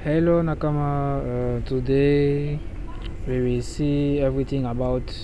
Hello Nakama, today we will see everything about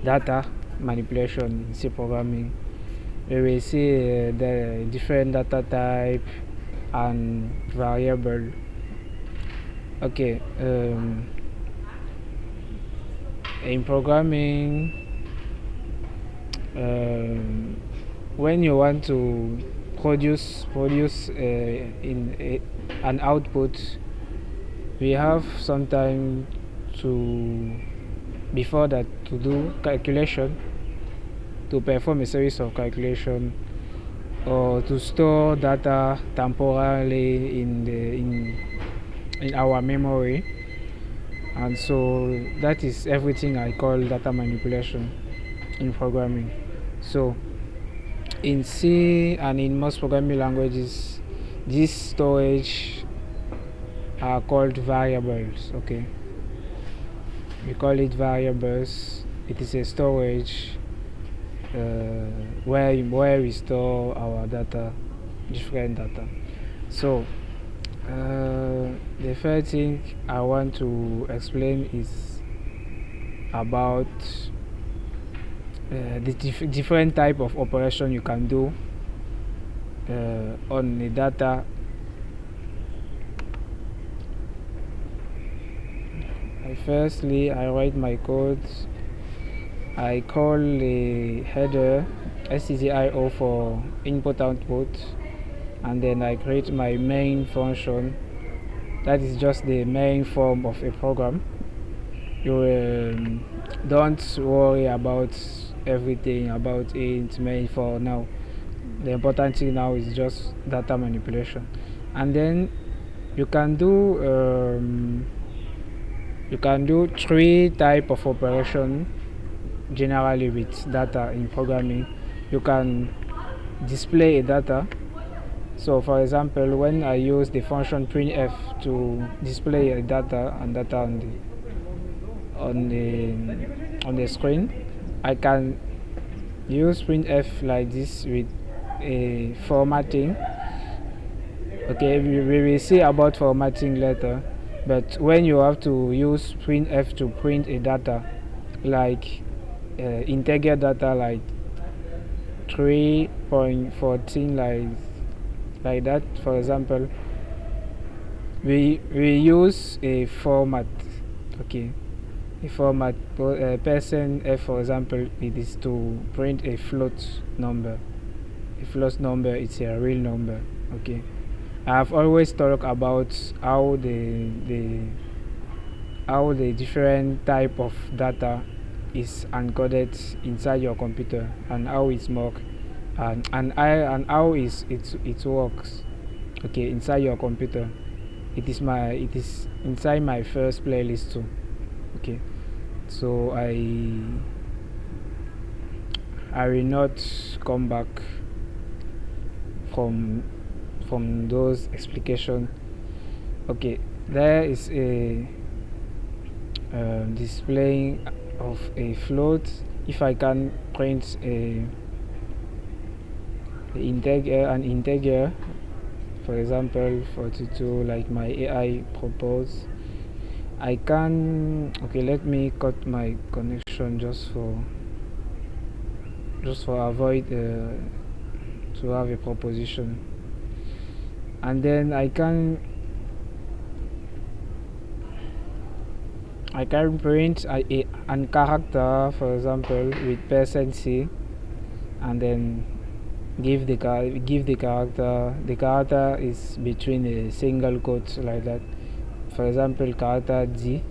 data manipulation in C programming. We will see the different data type and variable. Okay, in programming, um, when you want to produce in an output, we have some time to before that to do calculation, to perform a series of calculation, or to store data temporarily in our memory. And so that is everything I call data manipulation in programming. So in C and in most programming languages, this storage are called variables. Okay, we call it variables. It is a storage where we store our data, different data. So the first thing I want to explain is about the different type of operation you can do on the data. Firstly, I write my code. I call the header stdio for input output, and then I create my main function. That is just the main form of a program. You don't worry about everything about its main for now. The important thing now is just data manipulation. And then you can do three type of operation generally with data in programming. You can display a data. So for example, when I use the function printf to display a data and data on the screen, I can use printf like this with a formatting. Okay, we will see about formatting later, but when you have to use printf to print a data like integer data like 3.14 like that, for example, we use a format. Okay, a format percent f, for example, it is to print a float number. A float number is a real number. Okay, I have always talked about how the different type of data is encoded inside your computer and how it's work and how it works. Okay, inside your computer. It is inside my first playlist too. Okay, so I will not come back from those explications. Okay, there is a displaying of a float. If I can print an integer, for example 42, like my AI proposed, I can. Okay, let me cut my connection just for avoid to have a proposition, and then I can print an character, for example, with %c, and then give the character. The character is between a single quote like that. For example, character G,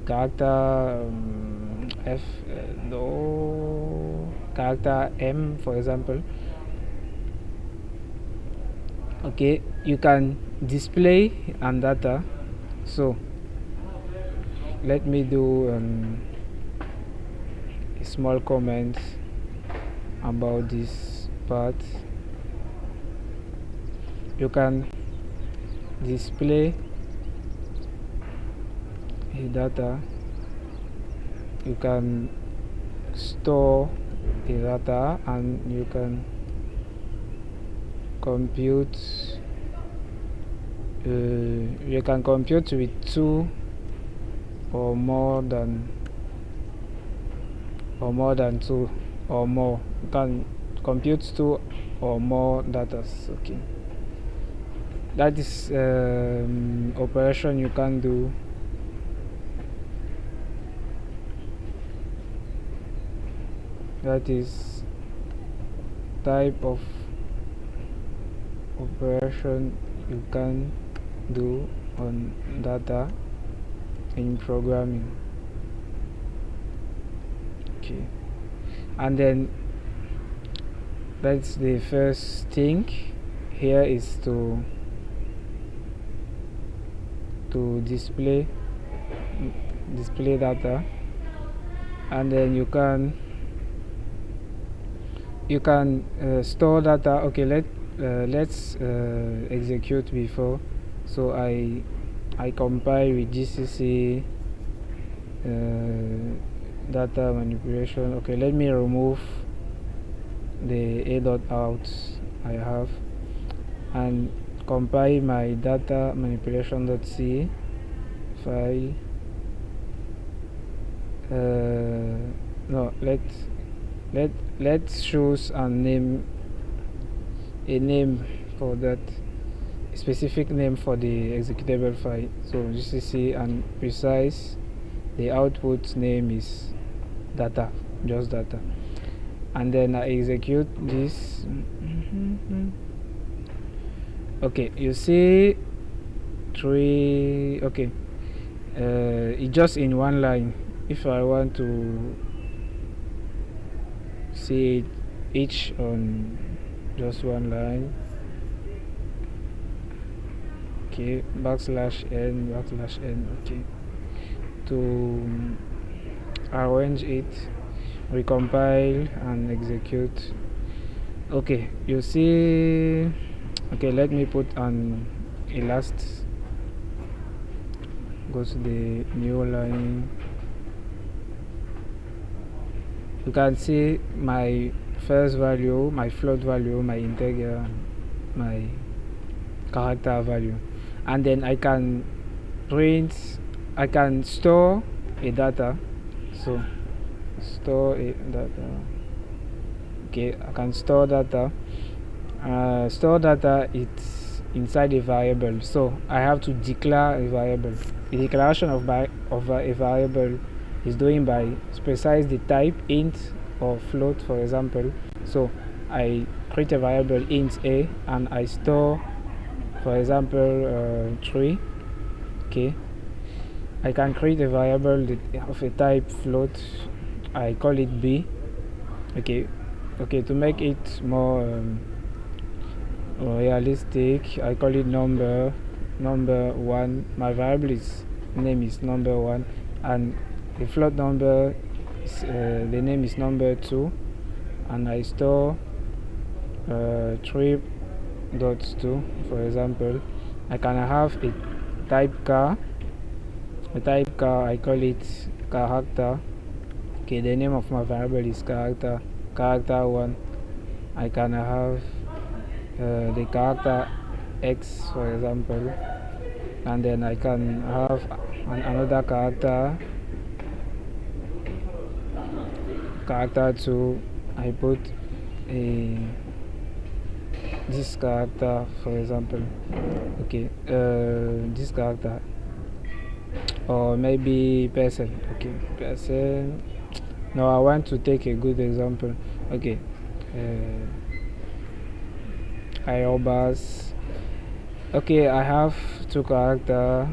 character F, no, character M, for example. Okay, you can display and data. So let me do a small comment about this part. You can display a data, you can store the data, and you can compute you can compute with two or more than two or more. You can compute two or more data. Okay, that is operation you can do. That is type of operation you can do on data in programming. Okay, and then that's the first thing. Here is to display data, and then you can store data. Okay, let's execute before. So I compile with GCC data manipulation. Okay, let me remove the a.out I have and compile my data manipulation.c file. No, let's choose a name for that, specific name for the executable file. So GCC and precise, the output name is data, just data, and then I execute this. Okay, you see three. Okay, it's just in one line. If I want to see each on just one line, okay, \n. Okay, to arrange it, recompile and execute. Okay, you see. Okay, let me put an elast. Go to the new line. You can see my first value, my float value, my integer, my character value, and then I can store a data. So store a data. Okay, I can store data. Store data, it's inside a variable, so I have to declare a variable. The declaration of a variable is doing by specify the type int or float, for example. So I create a variable int a and I store, for example, 3. Okay, I can create a variable of a type float. I call it b. Okay, to make it more realistic, I call it number 1. My variable name is number 1, and the float number is, the name is number 2, and I store 3.2, for example. I can have a type char. I call it character. Okay, the name of my variable is character 1. I can have the character x, for example, and then I can have another character 2. I put this character, for example. Okay, this character, or maybe person. Okay, person. No, I want to take a good example. Okay, aerobus. Okay, I have 2 characters,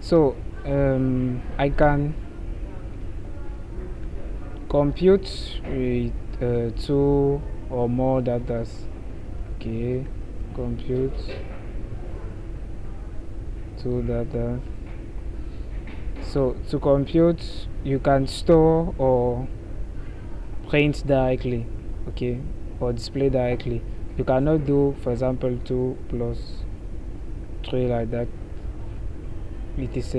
so I can compute with 2 or more data. Okay, compute 2 data. So to compute, you can store or print directly, okay, or display directly. You cannot do, for example, 2 plus 3 like that. It is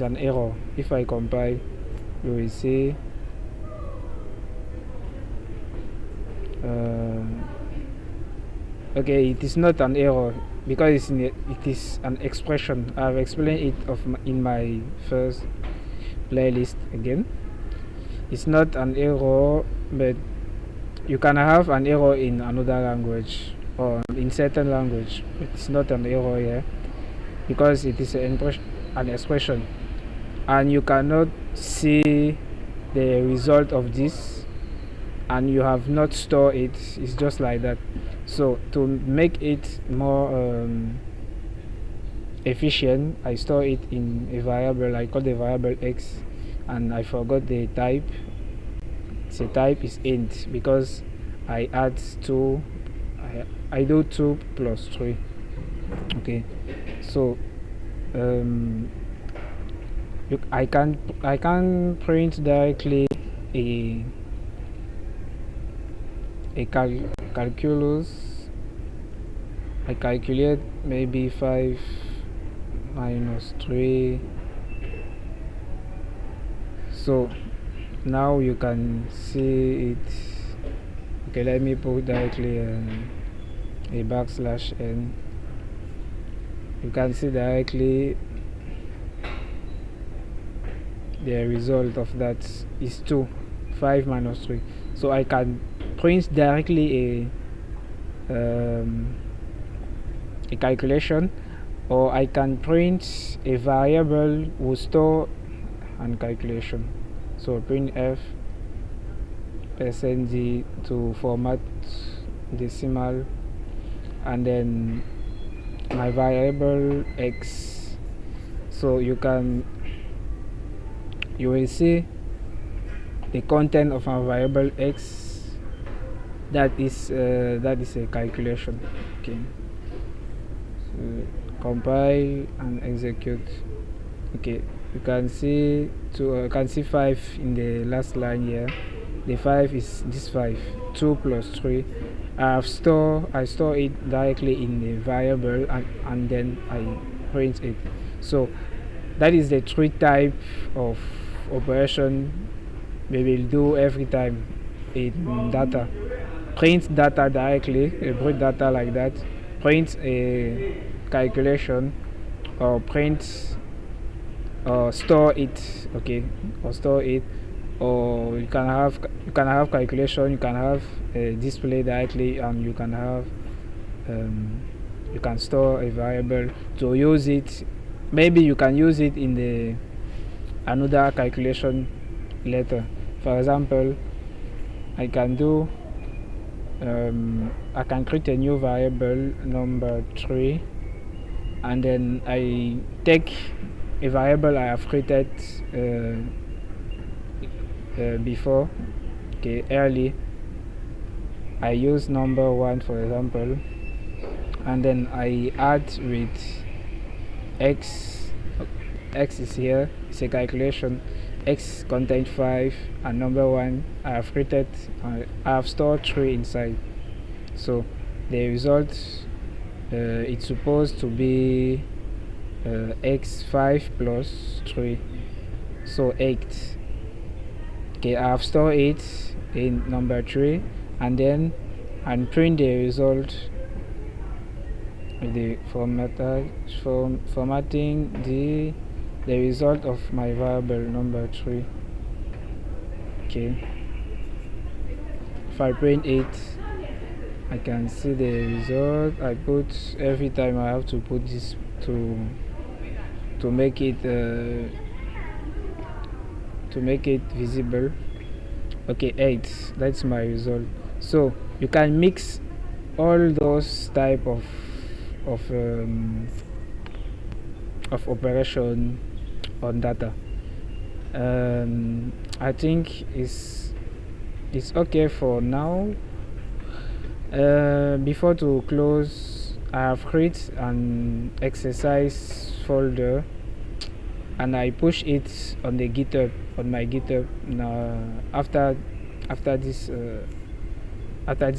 an error. If I compile, you will see Okay, it is not an error because it is an expression. I've explained it in my first playlist again. It's not an error, but you can have an error in another language or in certain language. It's not an error here because it is an expression, and you cannot see the result of this, and you have not stored it. It's just like that. So to make it more efficient, I store it in a variable. I call the variable x, and I forgot the type. The type is int because I add 2. I do 2 plus 3. Okay, so I can print directly a calculus. I calculate maybe 5 minus 3. So now you can see it. Okay, let me put directly a backslash n. You can see directly the result of that is 2. 5 minus 3. So I can print directly a calculation, or I can print a variable with store and calculation. So printf %d to format decimal, and then my variable x. So you will see the content of our variable x. That is a calculation. Okay, so compile and execute. Okay, you can see 5 in the last line here. The 5 is this 5. 2 plus 3. I store it directly in the variable, and then I print it. So that is the 3 type of operation we will do every time in data. Print data directly, print data like that. Print a calculation, or print or store it. Okay, or store it. Or you can have calculation. You can have a display directly, and you can store a variable to use it. Maybe you can use it in the another calculation later. For example, I can create a new variable number 3, and then I take a variable I have created before. Okay, early I use number 1, for example, and then I add with x. X is here. It's a calculation. X contains 5, and number 1 I have created. I have stored 3 inside. So the result it's supposed to be x5 plus 3, so 8. Okay, I have stored it in number 3, and then I print the result with the formatting the result of my variable number 3. Okay, if I print it, I can see the result. I put every time I have to put this to make it visible. Okay, 8. That's my result. So you can mix all those type of operation on data. I think it's okay for now. Before to close, I have created an exercise folder, and I push it on the GitHub, on my GitHub. Now after this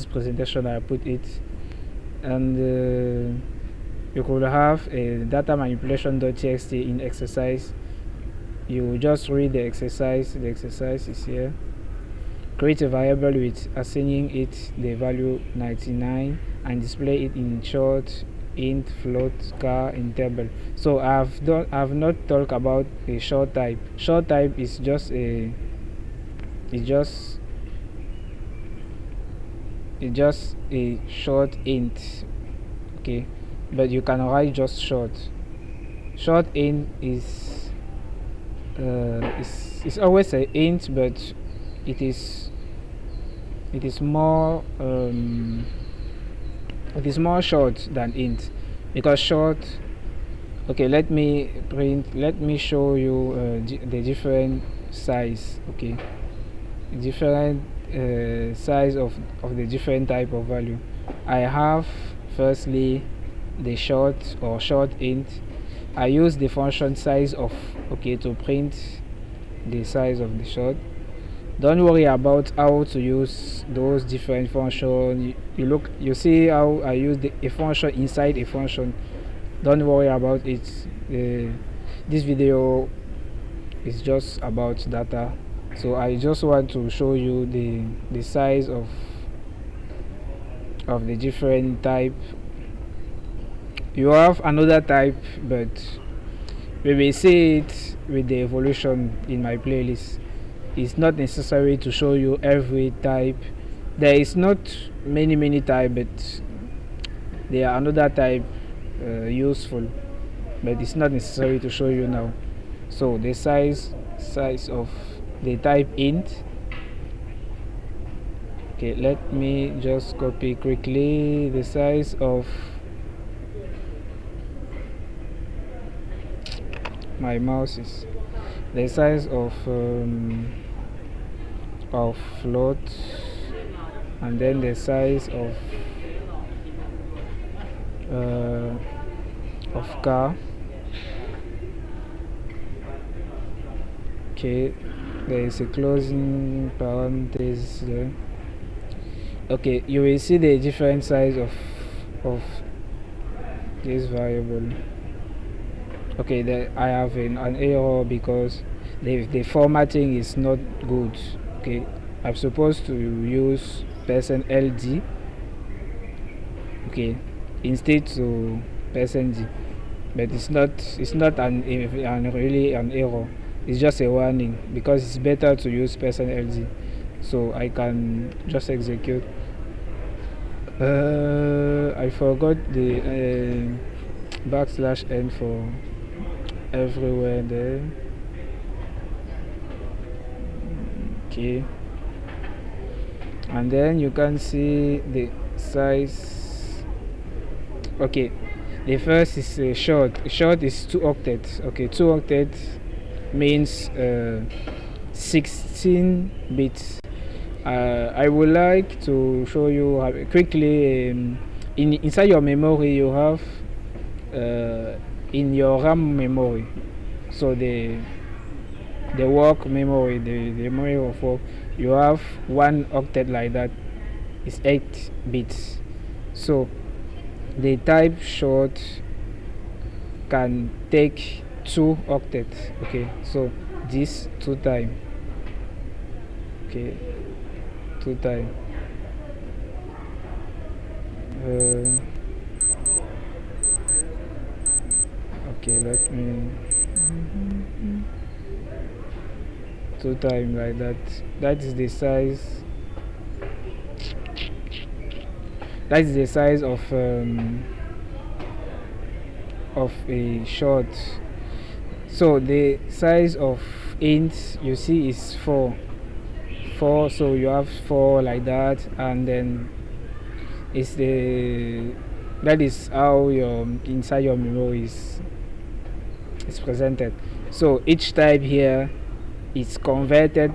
presentation, I put it, and you could have a data manipulation.txt in exercise. You just read the exercise. The exercise is here. create a variable with assigning it the value 99 and display it in short, int, float, char, interval. So I've not talked about a short type. Short type is just a short int, okay, but you can write just short int is always a int, but it is more short than int, because short, okay, let me show you the different size, okay, different size of the different type of value. I have firstly the short or short int. I use the function size of, okay, to print the size of the short. Don't worry about how to use those different functions. You see how I use a function inside a function. Don't worry about it. This video is just about data, so I just want to show you the size of the different type. You have another type, but we will see it with the evolution in my playlist. It's not necessary to show you every type. There is not many type, but there are another type useful, but it's not necessary to show you now. So the size of the type int. Okay, let me just copy quickly the size of my mouse is the size of float, and then the size of char. Okay, there is a closing parenthesis there. Okay, you will see the different size of this variable. Okay, I have an error because the formatting is not good. Okay, I'm supposed to use %ld, okay, instead to %d, but it's not really an error. It's just a warning, because it's better to use %ld. So I can just execute. I forgot the \n for everywhere there. Okay, and then you can see the size. Okay, the first is short is 2 octets. Okay, 2 octets means 16 bits. I would like to show you quickly. Inside your memory you have in your RAM memory, so the work memory, the memory of work, you have 1 octet like that. It's 8 bits. So the type short can take 2 octets. Okay, so this 2 times. Okay, 2 times. Okay, let me 2 times like that. That is the size. That is the size of a short. So the size of int, you see, is 4. So you have 4 like that, and then that is how your inside your memory is presented. So each type here is converted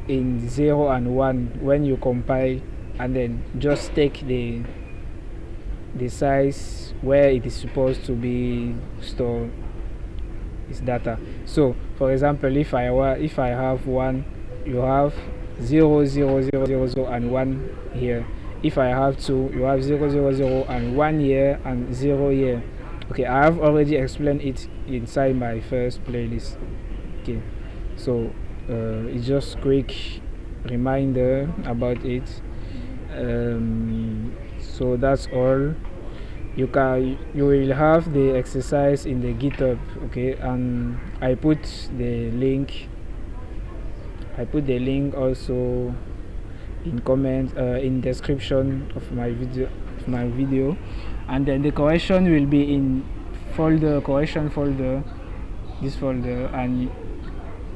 in 0 and 1 when you compile, and then just take the size where it is supposed to be stored its data. So for example, if I have 1, you have 0 0 0 0 0 and 1 here. If I have 2, you have 0 0 0 and 1 here and 0 here. Okay, I have already explained it inside my first playlist. Okay, so it's just quick reminder about it. So that's all. You will have the exercise in the GitHub, okay, and I put the link also in comment, in description of my video, and then the correction will be in correction folder, this folder, and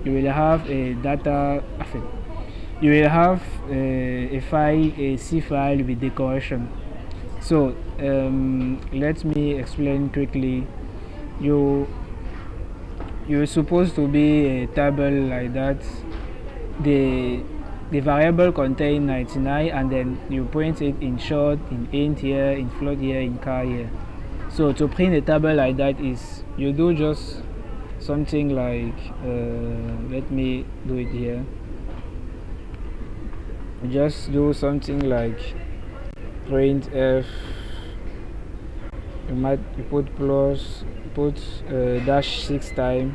you will have a data, you will have a file, a C file with the correction. So let me explain quickly. You're supposed to be a table like that. The variable contain 99, and then you print it in short, in int here, in float here, in char here. So to print a table like that is, you do just something like, let me do it here. Just do something like printf. You put dash 6 times,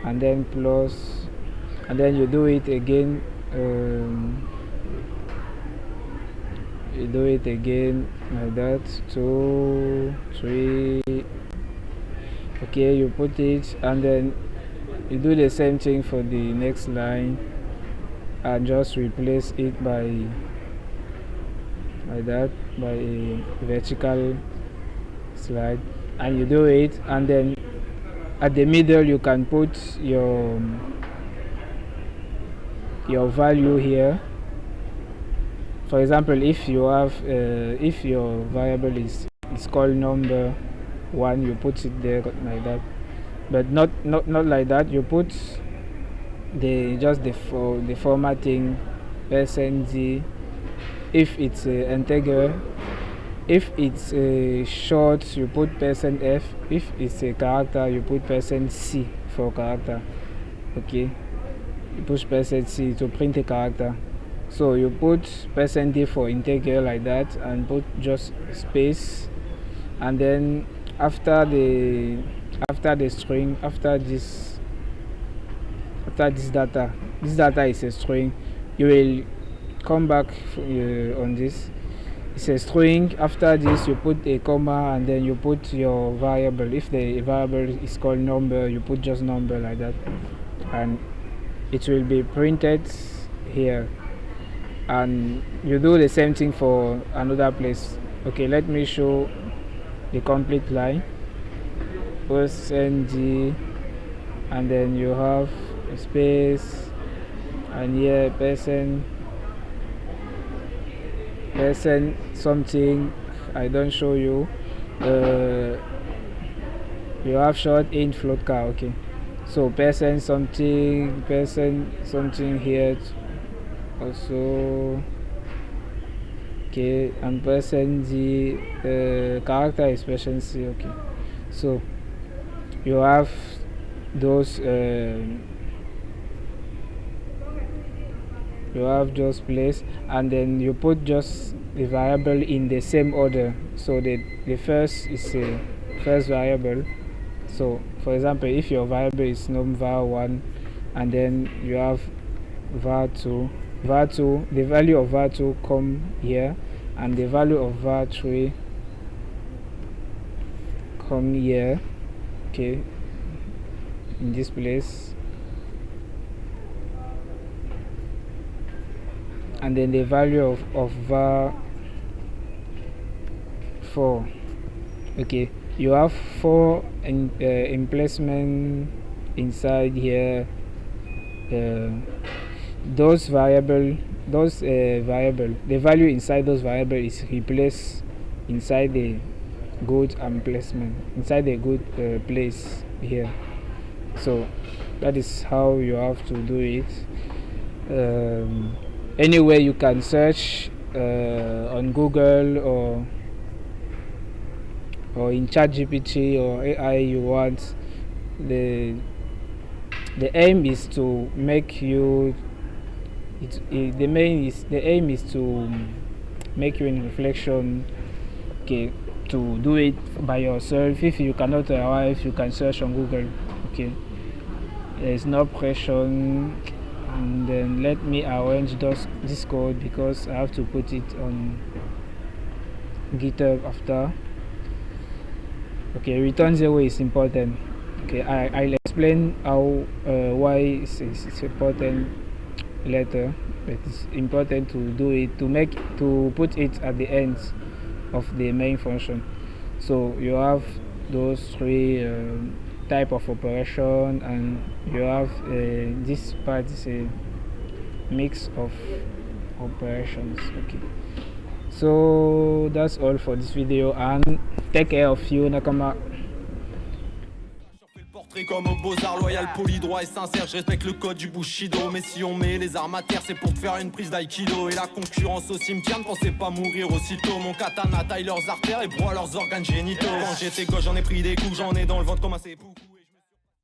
and then plus, and then you do it again. You do it again like that, 2, 3. Okay, you put it, and then you do the same thing for the next line, and just replace it by that, by a vertical slide, and you do it, and then at the middle you can put your value here. For example, if you have if your variable is called number 1, you put it there like that, but not like that. You put the formatting %d if it's an integer. If it's a short, you put %f. If it's a character, you put %c for character. Okay, you push %c to print a character. So you put %d for integer like that, and put just space, and then after the string, after this data is a string, you will come back on this. It's a string. After this, you put a comma, and then you put your variable. If the variable is called number, you put just number like that, and it will be printed here. And you do the same thing for another place. Okay, let me show the complete line. %g, and then you have a space, and here person something I don't show you. You have short int float char. Okay, so person something here also. Okay, and the character is %c. Okay, so you have those you have just place, and then you put just the variable in the same order. So the first is a first variable. So for example, if your variable is num var1, and then you have var2, the value of var2 come here, and the value of var3 come here. Okay, in this place, and then the value of var4. Okay, you have 4 emplacement inside here. Those variable, the value inside those variable is replaced inside the good emplacement, inside the good place here. So that is how you have to do it. Anyway, you can search on Google or in ChatGPT or AI you want. The aim is to make you the aim is to make you in reflection. Okay, to do it by yourself. If you cannot arrive, you can search on Google. Okay, there is no pressure. and then let me arrange this code because I have to put it on GitHub after. Okay, return 0 is important. Okay, I'll explain how why it's important later, but it's important to do it to put it at the end of the main function. So you have those three type of operation, and you have this part is a mix of operations. Okay, so that's all for this video, and take care of you, Nakama. Comme au Beaux-Arts, loyal, poli, droit et sincère, je respecte le code du Bushido. Mais si on met les armes à terre, c'est pour te faire une prise d'aïkido. Et la concurrence au cimetière, ne pensez pas mourir aussitôt. Mon katana taille leurs artères et broie leurs organes génitaux. Quand j'étais gauche, j'en ai pris des coups, j'en ai dans le ventre comme un sépou.